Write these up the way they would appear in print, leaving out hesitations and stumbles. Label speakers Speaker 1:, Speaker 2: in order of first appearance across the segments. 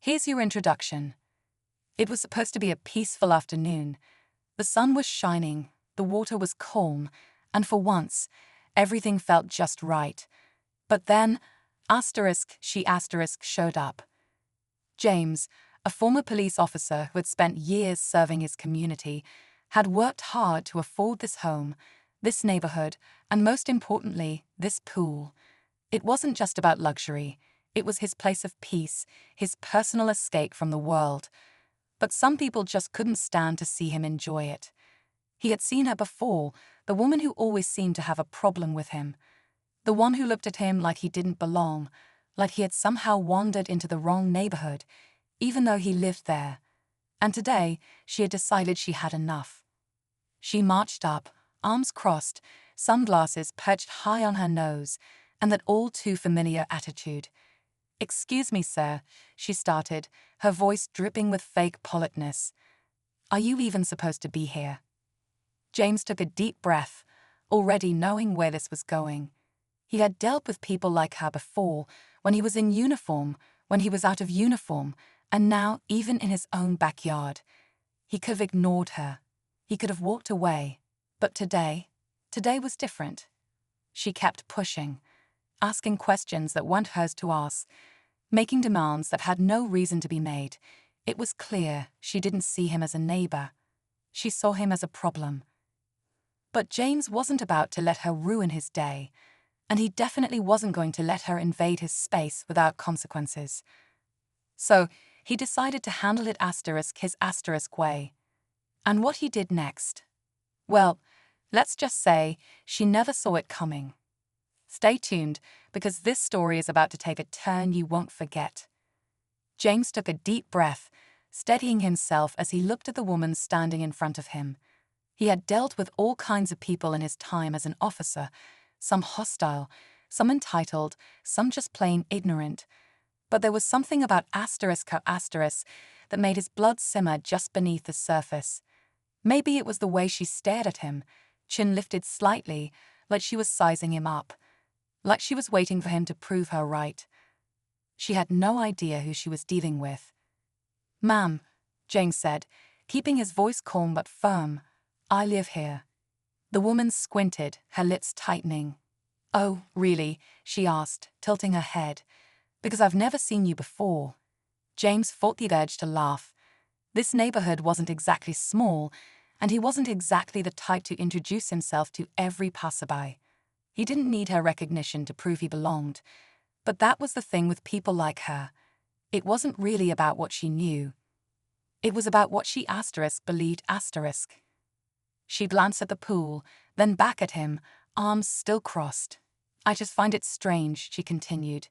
Speaker 1: Here's your introduction. It was supposed to be a peaceful afternoon. The sun was shining, the water was calm, and for once, everything felt just right. But then, she showed up. James, a former police officer who had spent years serving his community, had worked hard to afford this home, this neighborhood, and most importantly, this pool. It wasn't just about luxury. It was his place of peace, his personal escape from the world. But some people just couldn't stand to see him enjoy it. He had seen her before, the woman who always seemed to have a problem with him. The one who looked at him like he didn't belong, like he had somehow wandered into the wrong neighborhood, even though he lived there. And today, she had decided she had enough. She marched up, arms crossed, sunglasses perched high on her nose, and that all too familiar attitude. "Excuse me, sir," she started, her voice dripping with fake politeness. "Are you even supposed to be here?" James took a deep breath, already knowing where this was going. He had dealt with people like her before, when he was in uniform, when he was out of uniform, and now even in his own backyard. He could have ignored her. He could have walked away. But today was different. She kept pushing, asking questions that weren't hers to ask, making demands that had no reason to be made. It was clear she didn't see him as a neighbor. She saw him as a problem. But James wasn't about to let her ruin his day, and he definitely wasn't going to let her invade his space without consequences. So he decided to handle it his way. And what he did next? Well, let's just say she never saw it coming. Stay tuned, because this story is about to take a turn you won't forget. James took a deep breath, steadying himself as he looked at the woman standing in front of him. He had dealt with all kinds of people in his time as an officer, some hostile, some entitled, some just plain ignorant. But there was something about that made his blood simmer just beneath the surface. Maybe it was the way she stared at him, chin lifted slightly, like she was sizing him up, like she was waiting for him to prove her right. She had no idea who she was dealing with. "Ma'am," James said, keeping his voice calm but firm, "I live here." The woman squinted, her lips tightening. "Oh, really?" she asked, tilting her head. "Because I've never seen you before." James fought the urge to laugh. This neighborhood wasn't exactly small, and he wasn't exactly the type to introduce himself to every passerby. He didn't need her recognition to prove he belonged. But that was the thing with people like her. It wasn't really about what she knew. It was about what she believed. She glanced at the pool, then back at him, arms still crossed. "I just find it strange," she continued.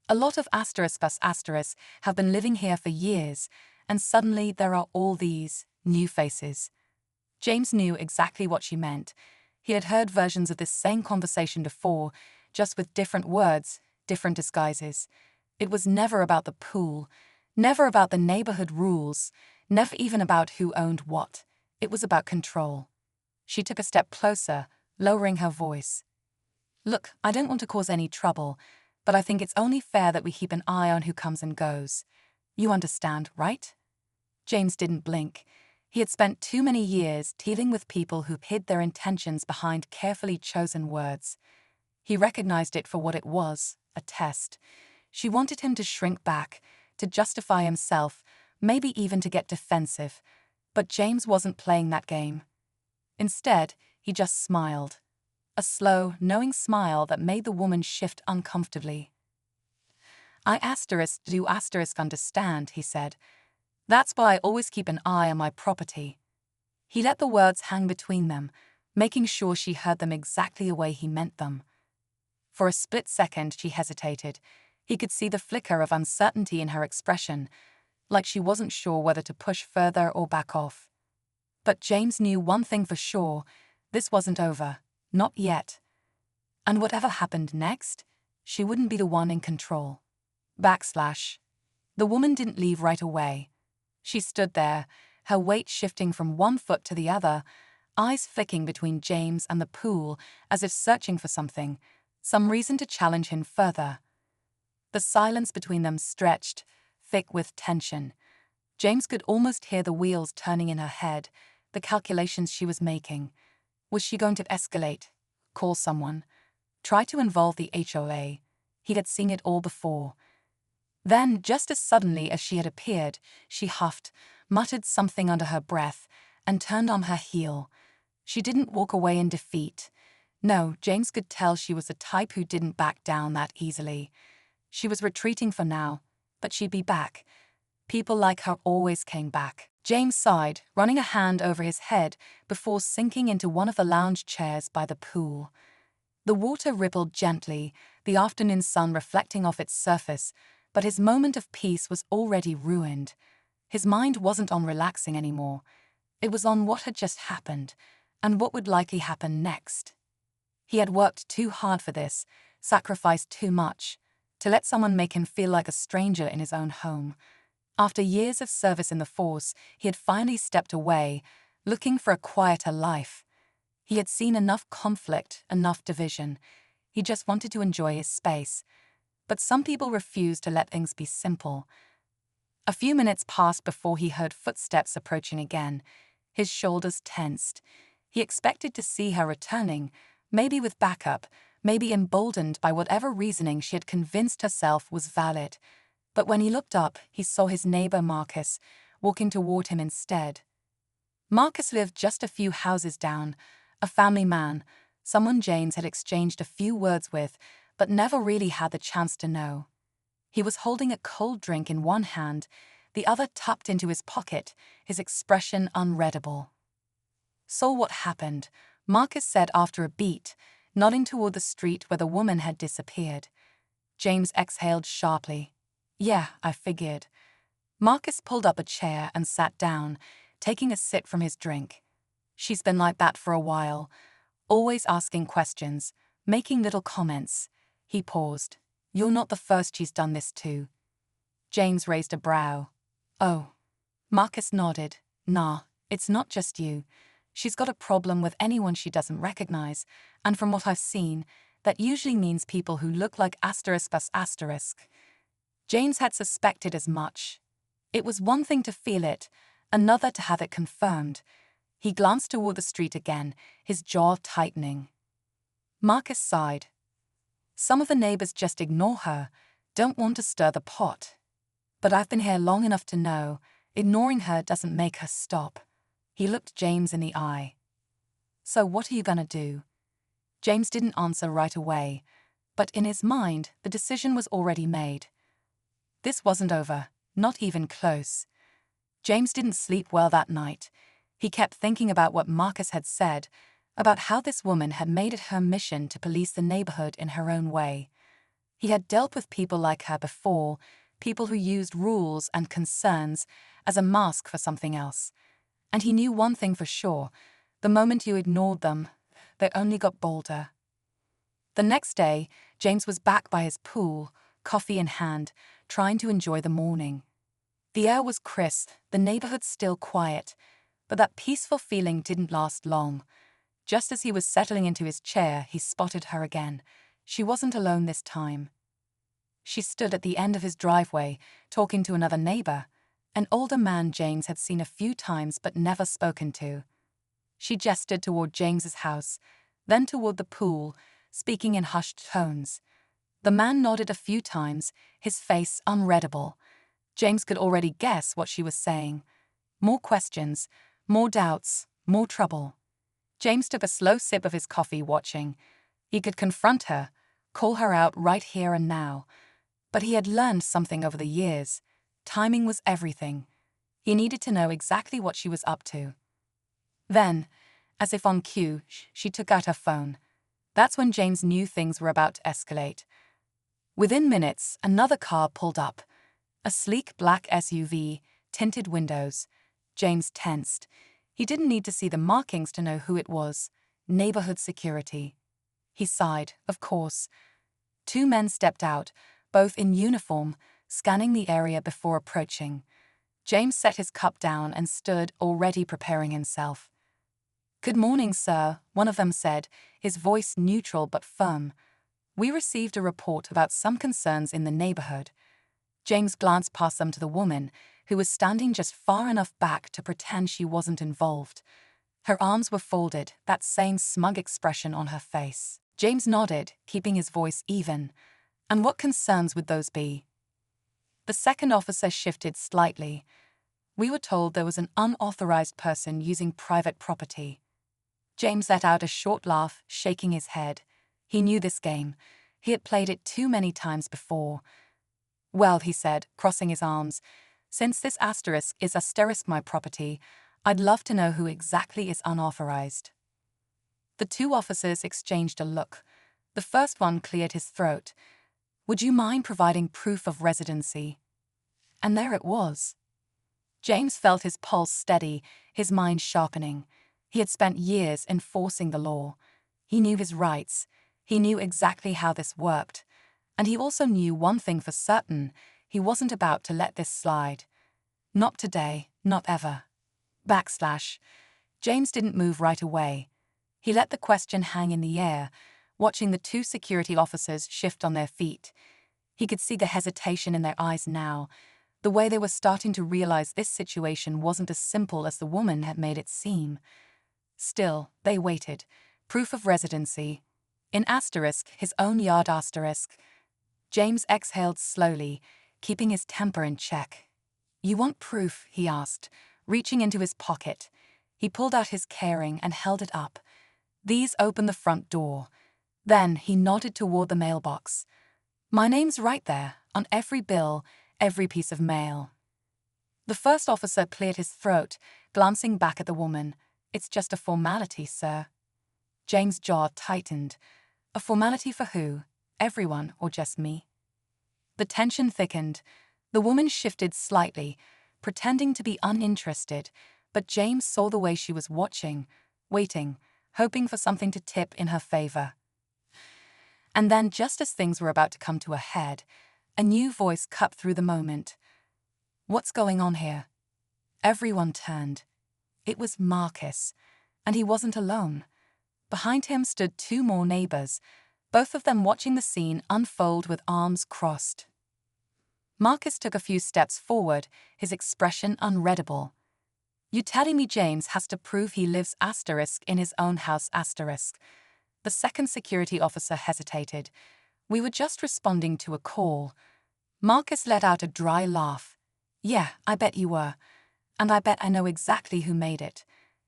Speaker 1: "A lot of have been living here for years, and suddenly there are all these new faces." James knew exactly what she meant. He had heard versions of this same conversation before, just with different words, different disguises. It was never about the pool, never about the neighborhood rules, never even about who owned what. It was about control. She took a step closer, lowering her voice. "Look, I don't want to cause any trouble, but I think it's only fair that we keep an eye on who comes and goes. You understand, right?" James didn't blink. He had spent too many years dealing with people who hid their intentions behind carefully chosen words. He recognized it for what it was, a test. She wanted him to shrink back, to justify himself, maybe even to get defensive. But James wasn't playing that game. Instead, he just smiled. A slow, knowing smile that made the woman shift uncomfortably. "Do understand," he said. "That's why I always keep an eye on my property." He let the words hang between them, making sure she heard them exactly the way he meant them. For a split second, she hesitated. He could see the flicker of uncertainty in her expression, like she wasn't sure whether to push further or back off. But James knew one thing for sure: this wasn't over. Not yet. And whatever happened next, she wouldn't be the one in control. The woman didn't leave right away. She stood there, her weight shifting from one foot to the other, eyes flicking between James and the pool as if searching for something, some reason to challenge him further. The silence between them stretched, thick with tension. James could almost hear the wheels turning in her head, the calculations she was making. Was she going to escalate? Call someone? Try to involve the HOA? He had seen it all before. Then, just as suddenly as she had appeared, she huffed, muttered something under her breath, and turned on her heel. She didn't walk away in defeat. No, James could tell she was the type who didn't back down that easily. She was retreating for now, but she'd be back. People like her always came back. James sighed, running a hand over his head before sinking into one of the lounge chairs by the pool. The water rippled gently, the afternoon sun reflecting off its surface, but his moment of peace was already ruined. His mind wasn't on relaxing anymore. It was on what had just happened, and what would likely happen next. He had worked too hard for this, sacrificed too much, to let someone make him feel like a stranger in his own home. After years of service in the force, he had finally stepped away, looking for a quieter life. He had seen enough conflict, enough division. He just wanted to enjoy his space. But some people refused to let things be simple. A few minutes passed before he heard footsteps approaching again. His shoulders tensed. He expected to see her returning, maybe with backup, maybe emboldened by whatever reasoning she had convinced herself was valid. But when he looked up, he saw his neighbor Marcus, walking toward him instead. Marcus lived just a few houses down, a family man, someone James had exchanged a few words with, but never really had the chance to know. He was holding a cold drink in one hand, the other tucked into his pocket, his expression unreadable. "Saw what happened," Marcus said after a beat, nodding toward the street where the woman had disappeared. James exhaled sharply. "Yeah, I figured." Marcus pulled up a chair and sat down, taking a sip from his drink. "She's been like that for a while, always asking questions, making little comments." He paused. "You're not the first she's done this to." James raised a brow. "Oh." Marcus nodded. "Nah, it's not just you. She's got a problem with anyone she doesn't recognize, and from what I've seen, that usually means people who look like ****. James had suspected as much. It was one thing to feel it, another to have it confirmed. He glanced toward the street again, his jaw tightening. Marcus sighed. "Some of the neighbors just ignore her, don't want to stir the pot. But I've been here long enough to know, ignoring her doesn't make her stop." He looked James in the eye. "So what are you gonna do?" James didn't answer right away, but in his mind, the decision was already made. This wasn't over, not even close. James didn't sleep well that night. He kept thinking about what Marcus had said, about how this woman had made it her mission to police the neighborhood in her own way. He had dealt with people like her before, people who used rules and concerns as a mask for something else. And he knew one thing for sure: the moment you ignored them, they only got bolder. The next day, James was back by his pool, coffee in hand, trying to enjoy the morning. The air was crisp, the neighborhood still quiet, but that peaceful feeling didn't last long. Just as he was settling into his chair, he spotted her again. She wasn't alone this time. She stood at the end of his driveway, talking to another neighbor, an older man James had seen a few times but never spoken to. She gestured toward James's house, then toward the pool, speaking in hushed tones. The man nodded a few times, his face unreadable. James could already guess what she was saying. More questions, more doubts, more trouble. James took a slow sip of his coffee, watching. He could confront her, call her out right here and now. But he had learned something over the years. Timing was everything. He needed to know exactly what she was up to. Then, as if on cue, she took out her phone. That's when James knew things were about to escalate. Within minutes, another car pulled up. A sleek black SUV, tinted windows. James tensed. He didn't need to see the markings to know who it was. Neighborhood security. He sighed, of course. Two men stepped out, both in uniform, scanning the area before approaching. James set his cup down and stood, already preparing himself. "Good morning, sir," one of them said, his voice neutral but firm. "We received a report about some concerns in the neighborhood." James glanced past them to the woman, who was standing just far enough back to pretend she wasn't involved. Her arms were folded, that same smug expression on her face. James nodded, keeping his voice even. "And what concerns would those be?" The second officer shifted slightly. "We were told there was an unauthorized person using private property." James let out a short laugh, shaking his head. He knew this game. He had played it too many times before. "Well," he said, crossing his arms, "since this asterisk is asterisk my property, I'd love to know who exactly is unauthorized." The two officers exchanged a look. The first one cleared his throat. "Would you mind providing proof of residency?" And there it was. James felt his pulse steady, his mind sharpening. He had spent years enforcing the law. He knew his rights. He knew exactly how this worked. And he also knew one thing for certain: he wasn't about to let this slide. Not today, not ever. James didn't move right away. He let the question hang in the air, watching the two security officers shift on their feet. He could see the hesitation in their eyes now, the way they were starting to realize this situation wasn't as simple as the woman had made it seem. Still, they waited. Proof of residency. In asterisk, his own yard asterisk. James exhaled slowly, keeping his temper in check. "You want proof?" he asked, reaching into his pocket. He pulled out his keyring and held it up. "These open the front door." Then he nodded toward the mailbox. "My name's right there, on every bill, every piece of mail." The first officer cleared his throat, glancing back at the woman. "It's just a formality, sir." James' jaw tightened. A formality for who? Everyone, or just me? The tension thickened. The woman shifted slightly, pretending to be uninterested, but James saw the way she was watching, waiting, hoping for something to tip in her favor. And then, just as things were about to come to a head, a new voice cut through the moment. "What's going on here?" Everyone turned. It was Marcus, and he wasn't alone. Behind him stood two more neighbors, both of them watching the scene unfold with arms crossed. Marcus took a few steps forward, his expression unreadable. "You telling me James has to prove he lives asterisk in his own house asterisk?" The second security officer hesitated. "We were just responding to a call." Marcus let out a dry laugh. "Yeah, I bet you were. And I bet I know exactly who made it."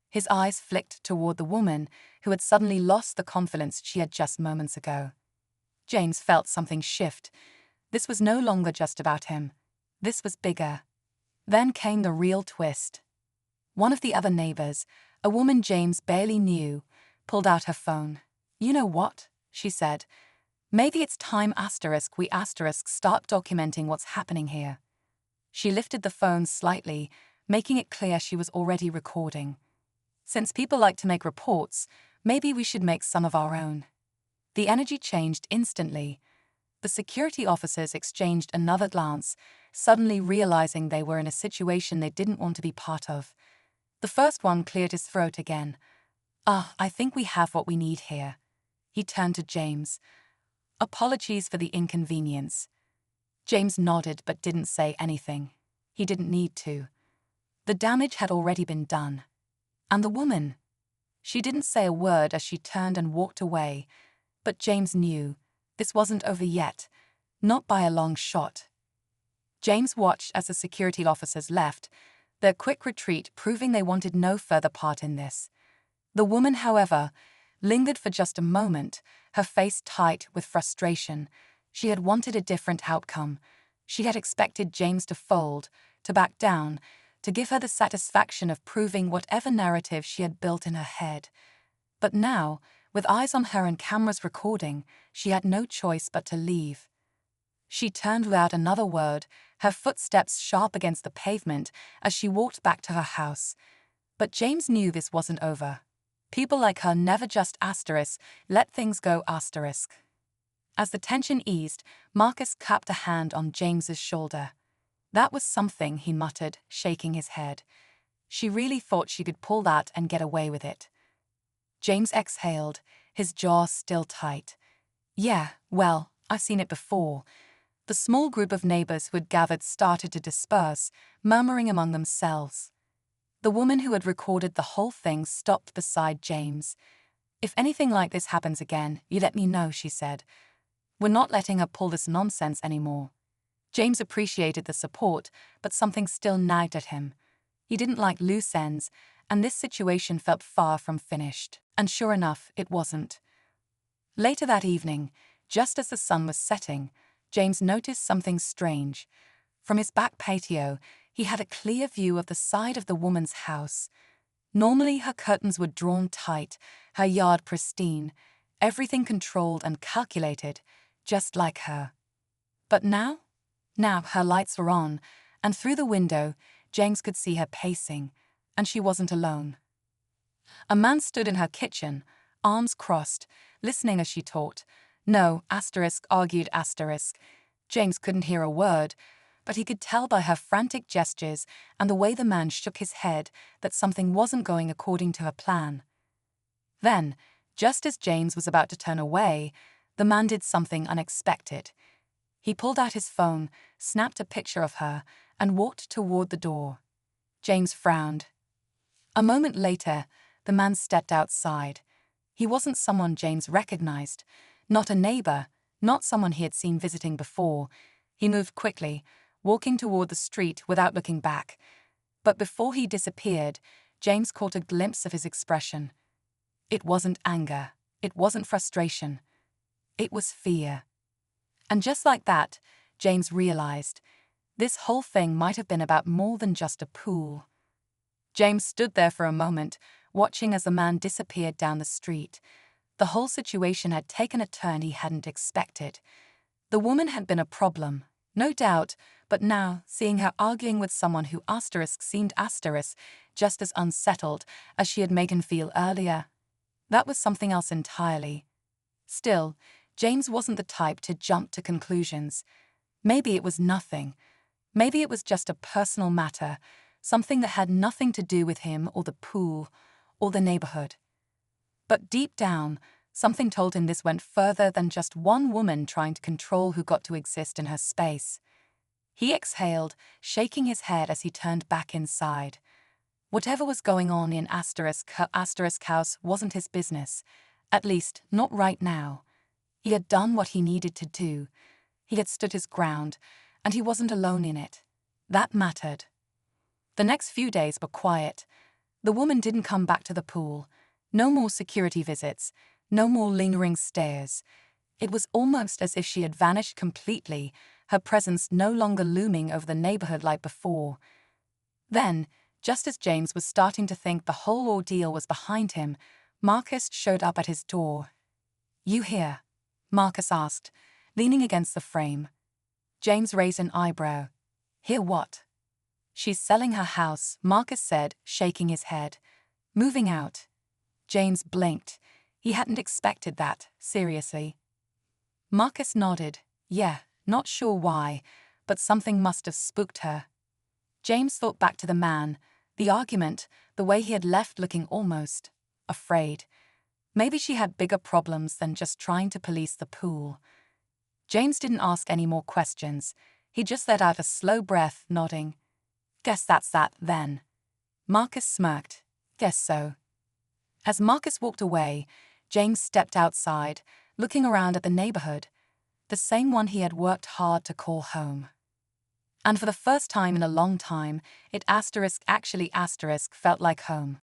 Speaker 1: His eyes flicked toward the woman, who had suddenly lost the confidence she had just moments ago. James felt something shift. This was no longer just about him. This was bigger. Then came the real twist. One of the other neighbors, a woman James barely knew, pulled out her phone. "You know what?" she said. "Maybe it's time we start documenting what's happening here." She lifted the phone slightly, making it clear she was already recording. "Since people like to make reports, maybe we should make some of our own." The energy changed instantly. The security officers exchanged another glance, suddenly realizing they were in a situation they didn't want to be part of. The first one cleared his throat again. I think we have what we need here." He turned to James. "Apologies for the inconvenience." James nodded but didn't say anything. He didn't need to. The damage had already been done. And the woman? She didn't say a word as she turned and walked away, but James knew this wasn't over yet, not by a long shot. James watched as the security officers left, their quick retreat proving they wanted no further part in this. The woman, however, lingered for just a moment, her face tight with frustration. She had wanted a different outcome. She had expected James to fold, to back down, to give her the satisfaction of proving whatever narrative she had built in her head. But now, with eyes on her and cameras recording, she had no choice but to leave. She turned without another word, her footsteps sharp against the pavement as she walked back to her house. But James knew this wasn't over. People like her never just let things go asterisk. As the tension eased, Marcus clapped a hand on James's shoulder. "That was something," he muttered, shaking his head. "She really thought she could pull that and get away with it." James exhaled, his jaw still tight. "Yeah, well, I've seen it before. The small group of neighbors who had gathered started to disperse, murmuring among themselves. The woman who had recorded the whole thing stopped beside James. "If anything like this happens again, you let me know," she said. "We're not letting her pull this nonsense anymore." James appreciated the support, but something still nagged at him. He didn't like loose ends, and this situation felt far from finished. And sure enough, it wasn't. Later that evening, just as the sun was setting, James noticed something strange. From his back patio, he had a clear view of the side of the woman's house. Normally, her curtains were drawn tight, her yard pristine, everything controlled and calculated, just like her. But now her lights were on, and through the window, James could see her pacing, and she wasn't alone. A man stood in her kitchen, arms crossed, listening as she talked. "No, argued. James couldn't hear a word, but he could tell by her frantic gestures and the way the man shook his head that something wasn't going according to her plan. Then, just as James was about to turn away, the man did something unexpected. He pulled out his phone, snapped a picture of her, and walked toward the door. James frowned. A moment later, the man stepped outside. He wasn't someone James recognized, not a neighbor, not someone he had seen visiting before. He moved quickly, walking toward the street without looking back. But before he disappeared, James caught a glimpse of his expression. It wasn't anger. It wasn't frustration. It was fear. And just like that, James realized this whole thing might have been about more than just a pool. James stood there for a moment, watching as the man disappeared down the street. The whole situation had taken a turn he hadn't expected. The woman had been a problem, no doubt, but now, seeing her arguing with someone who seemed just as unsettled as she had made him feel earlier, that was something else entirely. Still, James wasn't the type to jump to conclusions. Maybe it was nothing. Maybe it was just a personal matter, something that had nothing to do with him or the pool or the neighborhood. But deep down, something told him this went further than just one woman trying to control who got to exist in her space. He exhaled, shaking his head as he turned back inside. Whatever was going on in her house wasn't his business, at least not right now. He had done what he needed to do. He had stood his ground, and he wasn't alone in it. That mattered. The next few days were quiet. The woman didn't come back to the pool. No more security visits. No more lingering stares. It was almost as if she had vanished completely, her presence no longer looming over the neighborhood like before. Then, just as James was starting to think the whole ordeal was behind him, Marcus showed up at his door. "You here?" Marcus asked, leaning against the frame. James raised an eyebrow. "Hear what?" "She's selling her house," Marcus said, shaking his head. "Moving out." James blinked. He hadn't expected that, seriously. Marcus nodded. Yeah, not sure why, but something must have spooked her. James thought back to the man, the argument, the way he had left looking almost afraid. Maybe she had bigger problems than just trying to police the pool. James didn't ask any more questions. He just let out a slow breath, nodding. "Guess that's that, then." Marcus smirked. "Guess so." As Marcus walked away, James stepped outside, looking around at the neighborhood, the same one he had worked hard to call home. And for the first time in a long time, it felt like home.